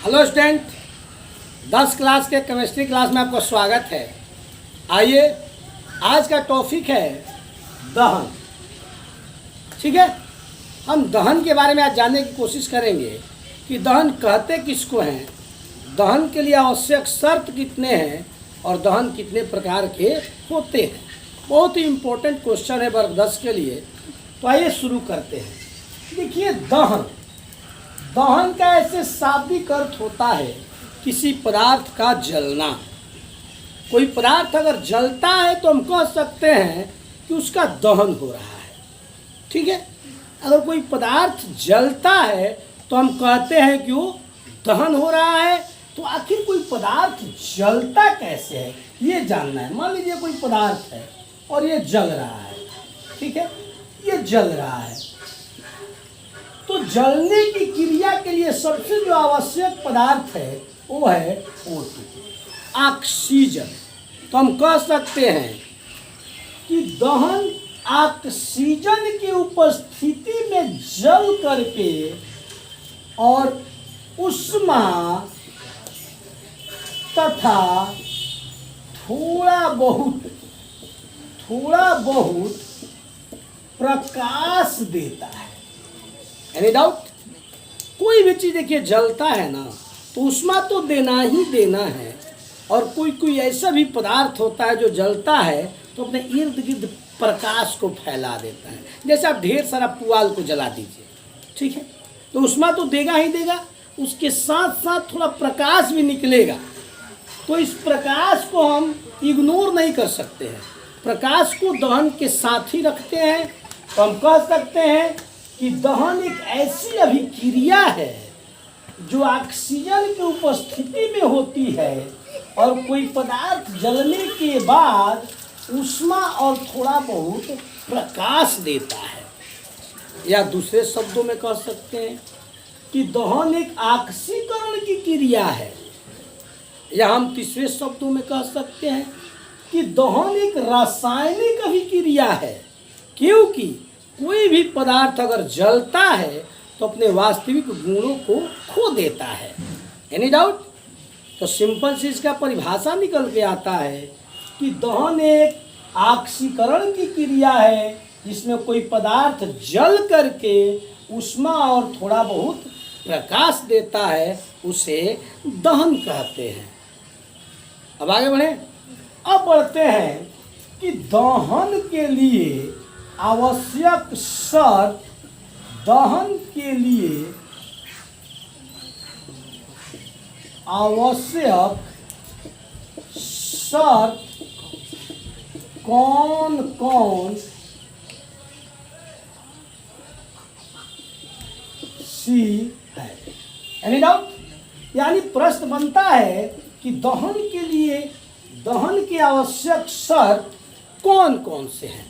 Hello student, 10 class के chemistry class में आपका स्वागत है। आइए, आज का टॉपिक है दहन। ठीक है, हम दहन के बारे में आज जानने की कोशिश करेंगे कि दहन कहते किसको हैं, दहन के लिए आवश्यक शर्त कितने हैं और दहन कितने प्रकार के होते हैं। बहुत ही इम्पोर्टेंट क्वेश्चन है वर्ग 10 के लिए। तो आइए शुरू करते हैं। देखिए, दहन का ऐसे शाब्दिक अर्थ होता है किसी पदार्थ का जलना। कोई पदार्थ अगर जलता है तो हम कह सकते हैं कि उसका दहन हो रहा है। ठीक है, अगर कोई पदार्थ जलता है तो हम कहते हैं कि वो दहन हो रहा है। तो आखिर कोई पदार्थ जलता कैसे है ये जानना है। मान लीजिए कोई पदार्थ है और ये जल रहा है। ठीक है, ये जल रहा है तो जलने की क्रिया के लिए सबसे जो आवश्यक पदार्थ है वो है O2, ऑक्सीजन। तो हम कह सकते हैं कि दहन ऑक्सीजन की उपस्थिति में जल करके और उष्मा तथा थोड़ा बहुत प्रकाश देता है। Any doubt? कोई भी चीज़ देखिए जलता है ना तो उष्मा तो देना ही देना है। और कोई ऐसा भी पदार्थ होता है जो जलता है तो अपने इर्द गिर्द प्रकाश को फैला देता है। जैसे आप ढेर सारा पुआल को जला दीजिए, ठीक है, तो उष्मा तो देगा ही देगा, उसके साथ साथ थोड़ा प्रकाश भी निकलेगा। तो इस प्रकाश को हम इग्नोर नहीं कर सकते हैं, प्रकाश को दहन के साथ ही रखते हैं। तो हम कह सकते हैं कि दहन एक ऐसी अभिक्रिया है जो ऑक्सीजन की उपस्थिति में होती है और कोई पदार्थ जलने के बाद उष्मा और थोड़ा बहुत प्रकाश देता है। या दूसरे शब्दों में कह सकते हैं कि दहन एक ऑक्सीकरण की क्रिया है। या हम तीसरे शब्दों में कह सकते हैं कि दहन एक रासायनिक अभिक्रिया है, क्योंकि कोई भी पदार्थ अगर जलता है तो अपने वास्तविक गुणों को खो देता है। Any doubt? तो सिंपल से इसका परिभाषा निकल के आता है कि दहन एक ऑक्सीकरण की क्रिया है जिसमें कोई पदार्थ जल करके उष्मा और थोड़ा बहुत प्रकाश देता है, उसे दहन कहते हैं। अब आगे बढ़े। अब बढ़ते हैं कि दहन के लिए आवश्यक शर्त, दहन के लिए आवश्यक शर्त कौन कौन सी है। Any doubt? यानी प्रश्न बनता है कि दहन के लिए दहन की आवश्यक शर्त कौन कौन से हैं।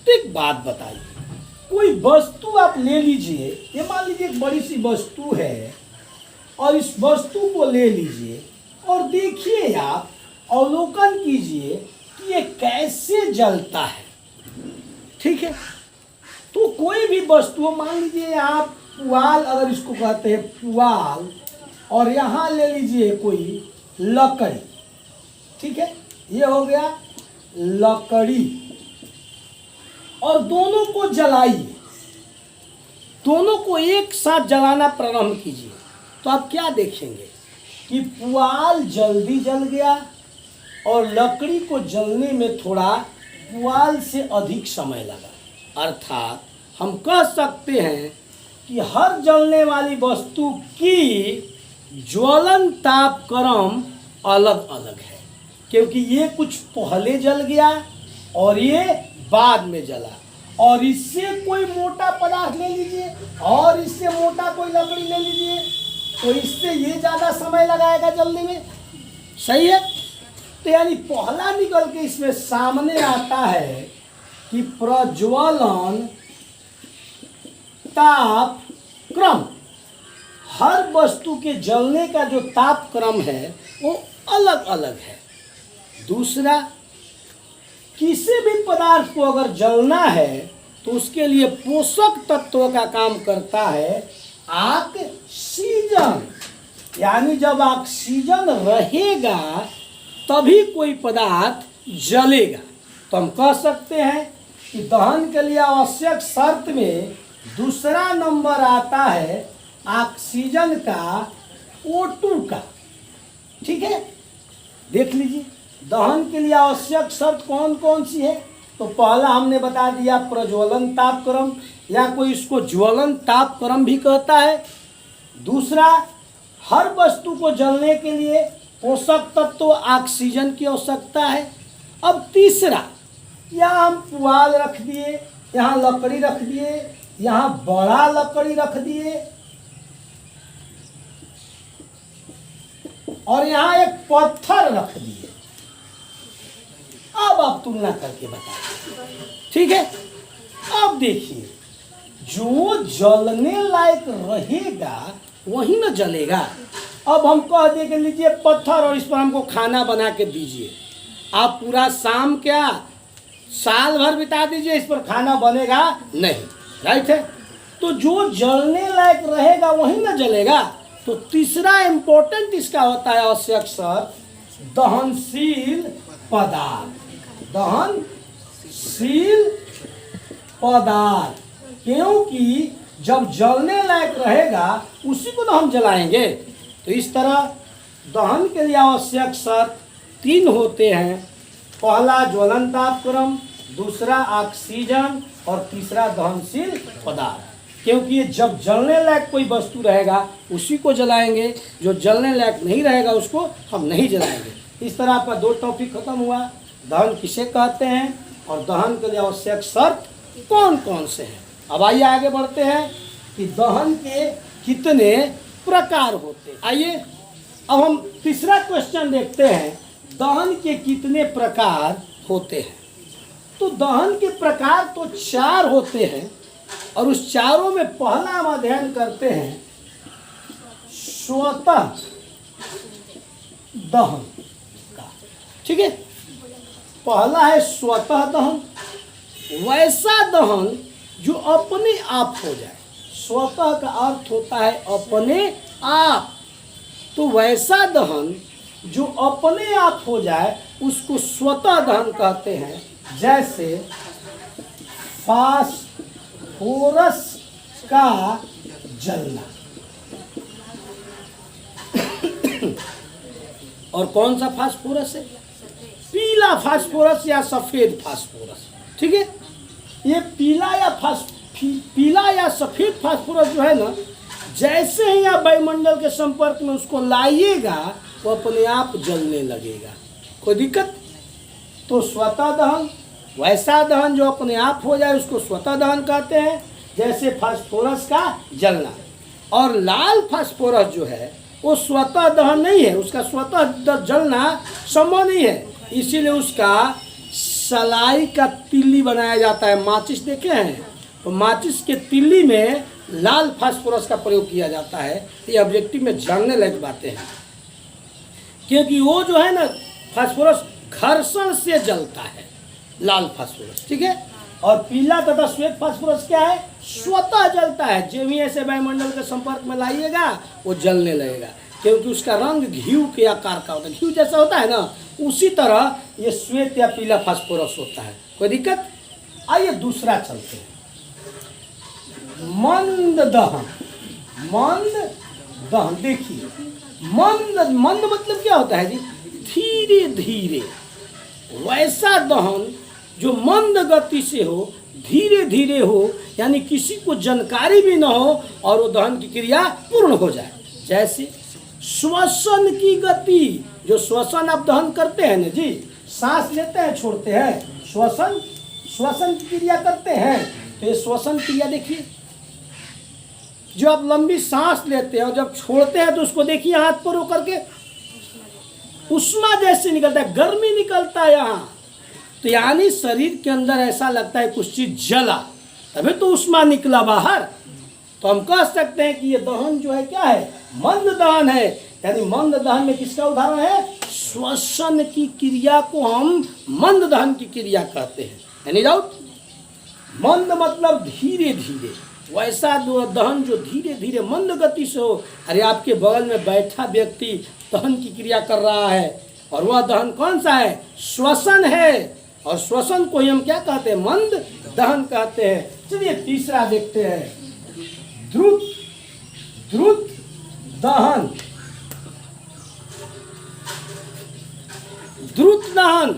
तो एक बात बताइए, कोई वस्तु आप ले लीजिए, ये मान लीजिए एक बड़ी सी वस्तु है और इस वस्तु को ले लीजिए और देखिए, आप अवलोकन कीजिए कि ये कैसे जलता है। ठीक है, तो कोई भी वस्तु, मान लीजिए आप पुआल, अगर इसको कहते हैं पुआल, और यहाँ ले लीजिए कोई लकड़ी। ठीक है, ये हो गया लकड़ी, और दोनों को जलाइए, दोनों को एक साथ जलाना प्रारंभ कीजिए। तो आप क्या देखेंगे कि पुआल जल्दी जल गया और लकड़ी को जलने में थोड़ा पुआल से अधिक समय लगा। अर्थात हम कह सकते हैं कि हर जलने वाली वस्तु की ज्वलन तापक्रम अलग अलग है, क्योंकि ये कुछ पहले जल गया और ये बाद में जला। और इससे कोई मोटा पदार्थ ले लीजिए और इससे मोटा कोई लकड़ी ले लीजिए, तो इससे ये ज़्यादा समय लगाएगा जलने में। सही है? तो यानी पहला निकल के इसमें सामने आता है कि प्रज्वलन तापक्रम, हर वस्तु के जलने का जो तापक्रम है वो अलग अलग है। दूसरा, किसी भी पदार्थ को अगर जलना है तो उसके लिए पोषक तत्वों का काम करता है ऑक्सीजन। यानी जब ऑक्सीजन रहेगा तभी कोई पदार्थ जलेगा। तो हम कह सकते हैं कि दहन के लिए आवश्यक शर्त में दूसरा नंबर आता है ऑक्सीजन का, O2 का। ठीक है, देख लीजिए दहन के लिए आवश्यक शर्त कौन कौन सी है। तो पहला हमने बता दिया प्रज्वलन तापक्रम, या कोई इसको ज्वलन तापक्रम भी कहता है। दूसरा, हर वस्तु को जलने के लिए पोषक तत्व तो ऑक्सीजन की आवश्यकता है। अब तीसरा, यहाँ हम पुआल रख दिए, यहाँ लकड़ी रख दिए, यहाँ बड़ा लकड़ी रख दिए और यहाँ एक पत्थर रख दिए। अब आप तुलना करके बताइए। ठीक है, अब देखिए जो जलने लायक रहेगा वही ना जलेगा। अब हम कह दे के लीजिए पत्थर और इस पर हमको खाना बना के दीजिए, आप पूरा शाम क्या साल भर बिता दीजिए, इस पर खाना बनेगा नहीं। राइट है, तो जो जलने लायक रहेगा वही ना जलेगा। तो तीसरा इंपॉर्टेंट इसका होता है आवश्यक शर्त दहनशील पदार्थ। दहनशील पदार्थ, क्योंकि जब जलने लायक रहेगा उसी को तो हम जलाएंगे। तो इस तरह दहन के लिए आवश्यक शर्त 3 होते हैं। पहला ज्वलन तापक्रम, दूसरा ऑक्सीजन और तीसरा दहनशील पदार्थ। क्योंकि ये जब जलने लायक कोई वस्तु रहेगा उसी को जलाएंगे, जो जलने लायक नहीं रहेगा उसको हम नहीं जलाएंगे। इस तरह आपका 2 टॉपिक खत्म हुआ, दहन किसे कहते हैं और दहन के लिए आवश्यक शर्त कौन कौन से हैं। अब आइए आगे बढ़ते हैं कि दहन के कितने प्रकार होते हैं। आइए अब हम तीसरा क्वेश्चन देखते हैं, दहन के कितने प्रकार होते हैं। तो दहन के प्रकार तो 4 होते हैं और उस चारों में पहला हम अध्ययन करते हैं स्वतः दहन का। ठीक है, पहला है स्वतः दहन, वैसा दहन जो अपने आप हो जाए। स्वतः का अर्थ होता है अपने आप, तो वैसा दहन जो अपने आप हो जाए उसको स्वतः दहन कहते हैं। जैसे फास्फोरस का जलना। और कौन सा फास्फोरस है? पीला फास्फोरस या सफेद फास्फोरस। ठीक है, ये पीला या सफेद फास्फोरस जो है ना, जैसे ही आप वायुमंडल के संपर्क में उसको लाइएगा वो अपने आप जलने लगेगा। कोई दिक्कत? तो स्वतः दहन, वैसा दहन जो अपने आप हो जाए उसको स्वतः दहन कहते हैं, जैसे फास्फोरस का जलना। और लाल फास्फोरस जो है वो स्वतः दहन नहीं है, उसका स्वतः जलना संभव नहीं है, इसीलिए उसका सलाई का तिल्ली बनाया जाता है। माचिस देखे हैं तो माचिस के तिल्ली में लाल फास्फोरस का प्रयोग किया जाता है। ये ऑब्जेक्टिव में जानने लायक बातें हैं, क्योंकि वो जो है ना फास्फोरस घर्षण से जलता है, लाल फास्फोरस। ठीक है, और पीला तथा श्वेत फास्फोरस क्या है? स्वतः जलता है। जब भी ऐसे वायुमंडल के संपर्क में लाइएगा वो जलने लगेगा, क्योंकि उसका रंग घी के आकार का होता है, घी जैसा होता है ना, उसी तरह ये श्वेत या पीला फास्फोरस होता है। कोई दिक्कत? आइए दूसरा चलते हैं, मंद दहन। मंद दहन देखिए, मंद मतलब क्या होता है जी? धीरे धीरे। वैसा दहन जो मंद गति से हो, धीरे धीरे हो, यानी किसी को जानकारी भी ना हो और वो दहन की क्रिया पूर्ण हो जाए। जैसे श्वसन की गति, जो श्वसन आप दहन करते हैं ना जी, सांस लेते हैं छोड़ते हैं, श्वसन की क्रिया करते हैं। तो ये श्वसन क्रिया देखिए, जो आप लंबी सांस लेते हैं और जब छोड़ते हैं तो उसको देखिए हाथ पर होकर के उष्मा जैसे निकलता है, गर्मी निकलता है यहाँ। तो यानी शरीर के अंदर ऐसा लगता है कुछ चीज जला, तभी तो उष्मा निकला बाहर। तो हम कह सकते हैं कि ये दहन जो है क्या है? मंद दहन है। यानी मंद दहन में किसका उदाहरण है? श्वसन की क्रिया को हम मंद दहन की क्रिया कहते हैं। Any doubt? मंद मतलब धीरे धीरे, वैसा दहन जो धीरे धीरे मंद गति से हो। अरे आपके बगल में बैठा व्यक्ति दहन की क्रिया कर रहा है, और वह दहन कौन सा है? श्वसन है। और श्वसन को ही हम क्या कहते हैं? मंद दहन कहते हैं। चलिए तीसरा देखते हैं, द्रुत दहन। द्रुत दहन,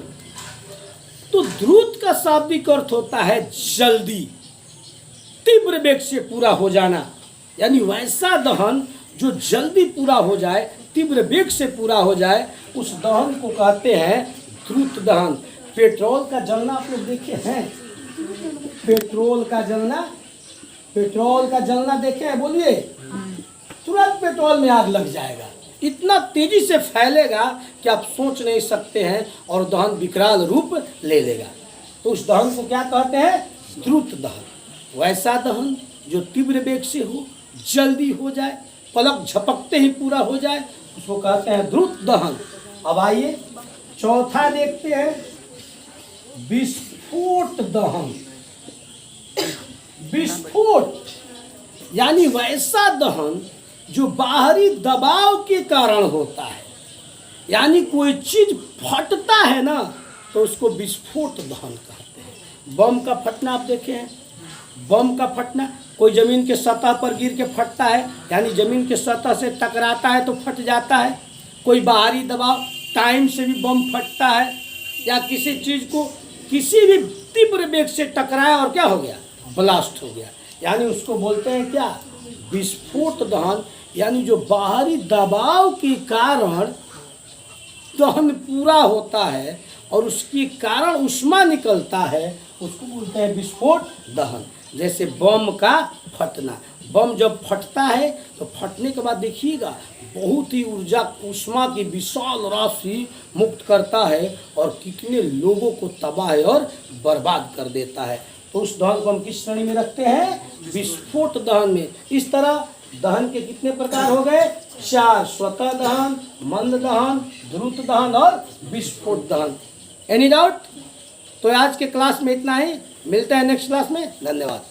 तो द्रुत का शाब्दिक अर्थ होता है जल्दी, तीव्र वेग से पूरा हो जाना। यानी वैसा दहन जो जल्दी पूरा हो जाए, तीव्र वेग से पूरा हो जाए, उस दहन को कहते हैं द्रुत दहन। पेट्रोल का जलना आप लोग देखे हैं? पेट्रोल का जलना देखे हैं? बोलिए। तुरंत पेट्रोल में आग लग जाएगा, इतना तेजी से फैलेगा कि आप सोच नहीं सकते हैं, और दहन विकराल रूप ले लेगा। तो उस दहन को क्या कहते हैं? द्रुत दहन। वैसा दहन जो तीव्र वेग से हो, जल्दी हो जाए, पलक झपकते ही पूरा हो जाए, उसको कहते हैं द्रुत दहन। अब आइए चौथा देखते हैं, विस्फोट दहन। विस्फोट यानी वैसा दहन जो बाहरी दबाव के कारण होता है। यानी कोई चीज फटता है ना, तो उसको विस्फोट दहन कहते हैं। बम का फटना आप देखे हैं? बम का फटना, कोई जमीन के सतह पर गिर के फटता है, यानी जमीन के सतह से टकराता है तो फट जाता है। कोई बाहरी दबाव टाइम से भी बम फटता है, या किसी चीज को किसी भी तीव्र वेग से टकराया और क्या हो गया? ब्लास्ट हो गया। यानी उसको बोलते हैं क्या? विस्फोट दहन। यानी जो बाहरी दबाव के कारण दहन पूरा होता है और उसके कारण ऊष्मा निकलता है, उसको बोलते हैं विस्फोट दहन। जैसे बम का फटना, बम जब फटता है तो फटने के बाद देखिएगा बहुत ही ऊर्जा, ऊष्मा की विशाल राशि मुक्त करता है, और कितने लोगों को तबाह और बर्बाद कर देता है। तो उस दहन को हम किस श्रेणी में रखते हैं? विस्फोट दहन में। इस तरह दहन के कितने प्रकार हो गए? 4, स्वतः दहन, मंद दहन, द्रुत दहन और विस्फोट दहन। Any doubt? तो आज के क्लास में इतना ही, मिलते हैं नेक्स्ट क्लास में। धन्यवाद।